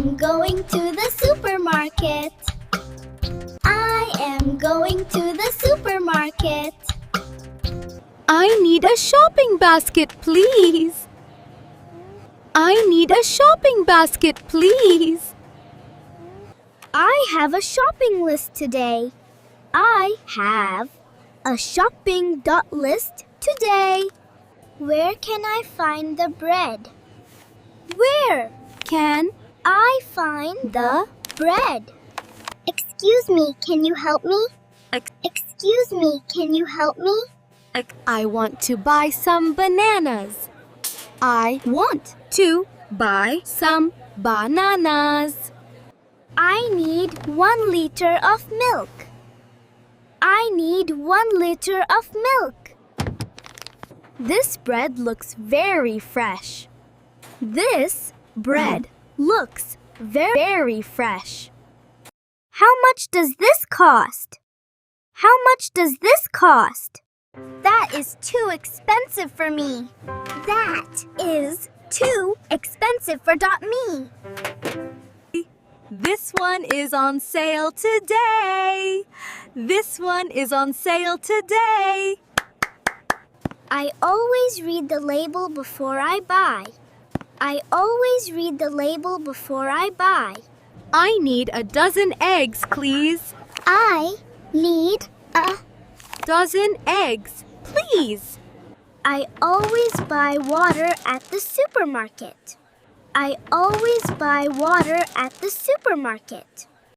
am going to the supermarket. I am going to the supermarket. I need a shopping basket, please. I need a shopping basket, please. I have a shopping list today. I have a shopping list today. Where can I find the bread? Where Can I find the bread? Excuse me, can you help me? Excuse me, can you help me? I want to buy some bananas. I want to buy some bananas. I need 1 liter of milk. I need 1 liter of milk. This bread looks very fresh. This bread looks very fresh. How much does this cost? How much does this cost? That is too expensive for me. That is too expensive for .me. This one is on sale today. This one is on sale today. I always read the label before I buy. I always read the label before I buy. I need a dozen eggs, please. I need a Dozen eggs, please. I always buy water at the supermarket. I always buy water at the supermarket.